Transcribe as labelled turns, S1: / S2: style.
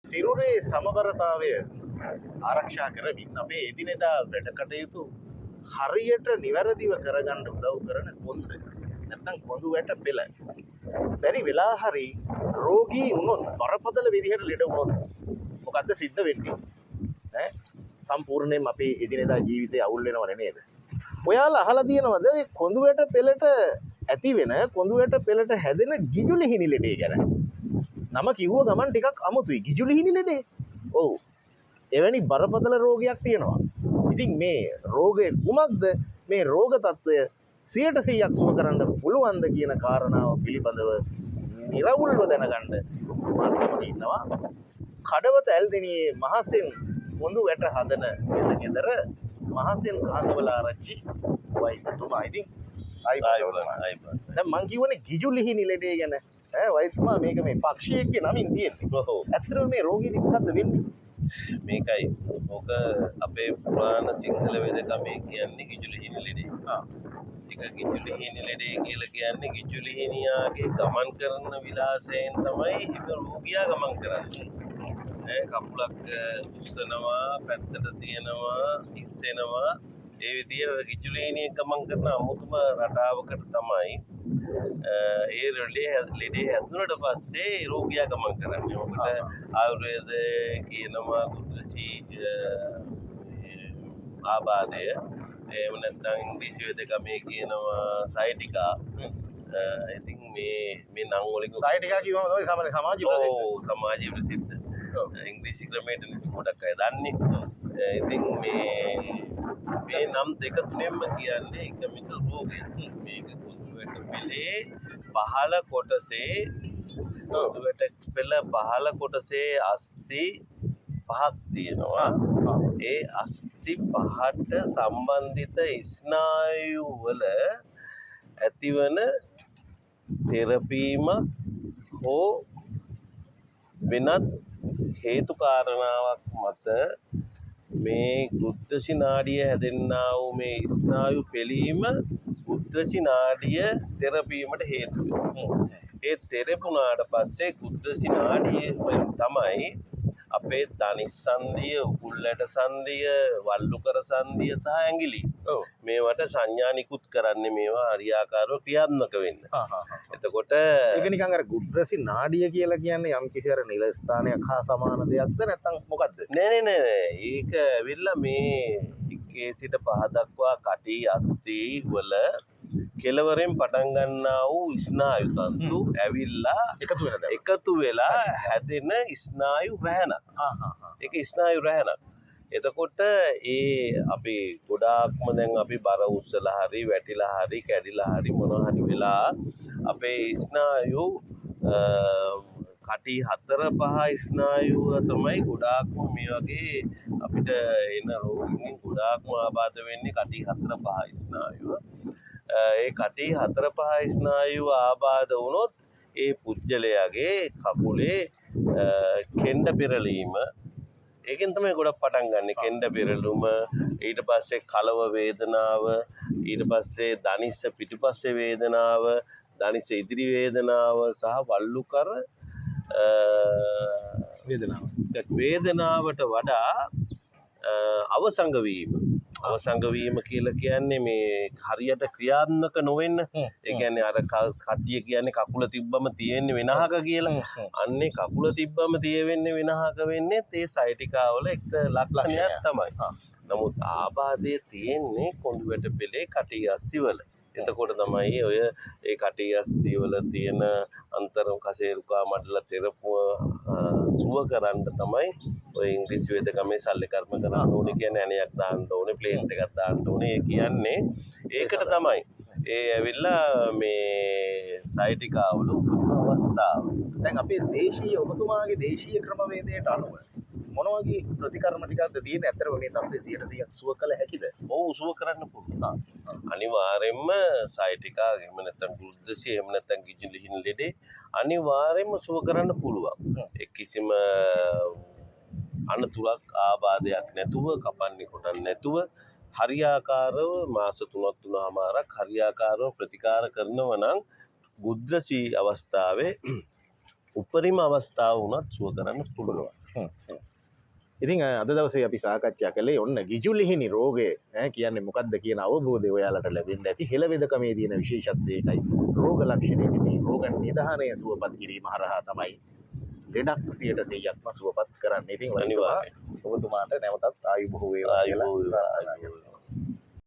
S1: සිරුරේ සමබරතාවය ආරක්ෂා කරමින් අපේ එදිනෙදා වැඩ කටයුතු හරියට නිවැරදිව කරගන්න උදව් කරන කොන්ද නැත්නම් කොඳු වැට පෙළ. බැරි වෙලා හරි රෝගී වුණොත් බරපතල විදිහට ලෙඩ වුණොත් මොකද්ද සිද්ධ වෙන්නේ? ඈ සම්පූර්ණයෙන්ම අපේ එදිනෙදා ජීවිතය අවුල් වෙනව නේද? ඔයාලා අහලා තියෙනවද මේ කොඳු වැට පෙළට ඇති වෙන කොඳු වැට පෙළට හැදෙන ගිජුලිහිණි ලෙඩේ ගැන? නම කිව්ව ගමන් ටිකක් අමුතුයි. ගිජුලිහිණි ලෙඩේ. ඔව්. එවැනි බරපතල රෝගයක් තියෙනවා. ඉතින් මේ රෝගය කුමක්ද? මේ රෝග తত্ত্বය 100% සුව කරන්න පුළුවන්ද කියන කාරණාව පිළිබඳව නිරවුල්ව දැනගන්න මාත් සමග ඉන්නවා. කඩවත ඇල්දෙනියේ මහසෙන් කොඳු වැට හදන ගෙදර මහසෙන් කාන්දවලාරච්චි වෛද්‍යතුමා. ඉතින් දැන් මං කියවනේ ගිජුලිහිණි ලෙඩේ ගැන. වෛද්‍යතුමා මේක මේ පක්ෂියෙක්ගේ නමින් තියෙන්නේ. ඇත්තටම මේ රෝගීදි මොකද්ද වෙන්නේ?
S2: මේකයි ඕක අපේ පුරාණ සිංහල වෙදකමේ කියන්නේ ගිජුලිහිණි ලෙඩේ. ඒක ගිජුලිහිණි ලෙඩේ කියලා කියන්නේ ගිජුලිහිණියාගේ ගමන් කරන විලාසයෙන් තමයි ඒක රෝගියා ගමන් කරන්නේ. කකුලක් උස්සනවා, පැත්තට තියනවා, ඉස්සෙනවා. ඒ විදිහට ගිජුලිහිණිය ගමන් කරන අමුතුම රටාවකට තමයි ඒ ලෙඩේ හැදුනට පස්සේ රෝගියා ගමන් කරන්නේ. මොකද ආයුර්වේද කියනවා කුද්දසි ආබාධය, එහෙම නැත්නම් ඉංග්‍රීසි වෙදකමේ කියනවා සයිටිකා. ඉතින් මේ නම් වලින්
S1: සයිටිකා කියවම තමයි සාමාන්‍ය සමාජීය ප්‍රසිද්ධ.
S2: ඔව් සමාජීය ප්‍රසිද්ධ. ඉංග්‍රීසි ක්‍රමයට ගොඩක් අය දන්නේ. ඉතින් මේ නම් දෙක තුනෙන්ම කියන්නේ එකමික රෝගයක්. මේක කුඳුවැට පෙළේ පහළ කොටසේ කුඳුවැට පෙළ පහළ කොටසේ අස්ථි පහක් තියෙනවා. ඒ අස්ථි පහට සම්බන්ධිත ස්නායු වල ඇතිවන තෙරපීමක් හෝ වෙනත් හේතු කාරණාවක් මත මේ උද්දච්ච නාඩිය හැදෙන්නා වූ මේ ස්නායු පෙළීම උද්දච්ච නාඩිය තෙරපීමට හේතු වෙනවා. ඒ තෙරපුණාට පස්සේ උද්දච්ච නාඩිය තමයි අපේ ධනිස් සංදිය, උකුල්ලට සංදිය, වල්ලුකර සංදිය සහ ඇඟිලි. මේවට සංඥා නිකුත් කරන්නේ මේවා හරියාකාරව ක්‍රියාත්මක වෙන්න. එතකොට
S1: ඒක නිකන් අර උද්දච්ච නාඩිය කියලා කියන්නේ යම් කිසි අර නිල ස්ථානයක් හා සමාන දෙයක්ද නැත්නම් මොකද්ද?
S2: නෑ. ඒක ඇවිල්ලා මේ එකේ සිට පහ දක්වා කටි අස්ථි වල කෙලවරෙන් පටන් ගන්නා වූ ස්නායු තන්තු ඇවිල්ලා එකතු වෙලා හැදෙන ස්නායු රැහැනක්. ඒක ස්නායු රැහැනක්. එතකොට අපි ගොඩාක්ම දැන් අපි බර උස්සලා හරි වැටිලා හරි කැඩිලා හරි මොනවා හරි වෙලා අපේ ස්නායු කටි 4-5 ස්නායුව තමයි ගොඩාක්ම මේ වගේ අපිට එන රෝගීන් ගොඩාක්ම ආබාධ වෙන්නේ කටි 4-5 ස්නායුව. ඒ කටි 4-5 ස්නායුව ආබාධ වුණොත් ඒ පුජ්‍යලයාගේ කකුලේ කෙන්ඩ පෙරලීම, ඒකෙන් තමයි ගොඩක් පටන් ගන්න. කෙන්ඩ පෙරළුම, ඊට පස්සේ කලව වේදනාව, ඊට පස්සේ ධනිස්ස පිටිපස්සේ වේදනාව, ධනිස්ස ඉදිරි වේදනාව සහ වල්ලුකර වේදනාවට වඩා අවසංග වීම. අවසංග වීම කියලා කියන්නේ මේ හරියට ක්‍රියාත්මක නොවෙන්න. ඒ කියන්නේ අර කට්ටිය කියන්නේ කකුල තිබ්බම තියෙන්නේ වෙනහක කියලා. අන්නේ කකුල තිබ්බම තියෙන්නේ වෙනහක වෙන්නේ ඒ සයිටිකා වල එක ලක්ෂණයක් තමයි. නමුත් ආබාධය තියෙන්නේ කොඳුවැට පෙළේ කටි අස්ථි වල. එතකොට තමයි ඔය ඒ කටි අස්ථි වල තියෙන අන්තර කසේරුකා මඩල තෙරපුව සුව කරන්න තමයි ඔය ඉංග්‍රීසි වේදකමේ සල්ලි කර්ම කරන්න ඕනේ කියන්නේ. ඇණයක් දාන්න ඕනේ, ප්ලේන්ට් එකක් දාන්න ඕනේ. ඒ කියන්නේ ඒකට තමයි. ඒ ඇවිල්ලා මේ සයිටිකා වල අවස්ථාව.
S1: දැන් අපේ දේශීය ඔබතුමාගේ දේශීය ක්‍රමවේදයට අනුව මොන වගේ ප්‍රතිකර්ම ටිකක්ද තියෙන්නේ? ඇත්තටම මේ තත්ත්වය 100% සුව කළ හැකිද?
S2: ඔව් සුව කරන්න පුළුවන්. අනිවාර්යෙන්ම සයිටිකා එහෙම නැත්නම් උද්දච්ච එහෙම නැත්නම් ගිජුලිහිණි ලෙඩේ අනිවාර්යෙන්ම සුව කරන්න පුළුවන්. ඒ කිසිම අනතුරක් ආබාධයක් නැතුව, කපන්නේ කොටන්නේ නැතුව හරියාකාරව මාස 3-3මාරක් හරියාකාරව ප්‍රතිකාර කරනවා නම් උද්දච්ච අවස්ථාවේ උපරිම අවස්ථාව වුණත් සුව කරන්න පුළුවන්.
S1: ඉතින් අද දවසේ අපි සාකච්ඡා කළේ ඔන්න ගිජුලිහිනි රෝගය කියන්නේ මොකක්ද කියන අවබෝධය ඔයාලට ලැබෙන්න ඇති. හෙළවෙදකමේ තියෙන විශේෂත්වය ඒකයි. රෝග ලක්ෂණ නෙමෙයි රෝග නිදානය සුවපත් කිරීම හරහා තමයි ලෙඩක් 100%ක්ම සුවපත් කරන්න. ඉතින් ඔබතුමාට නැවතත් ආයු බොහෝ වේවා කියලා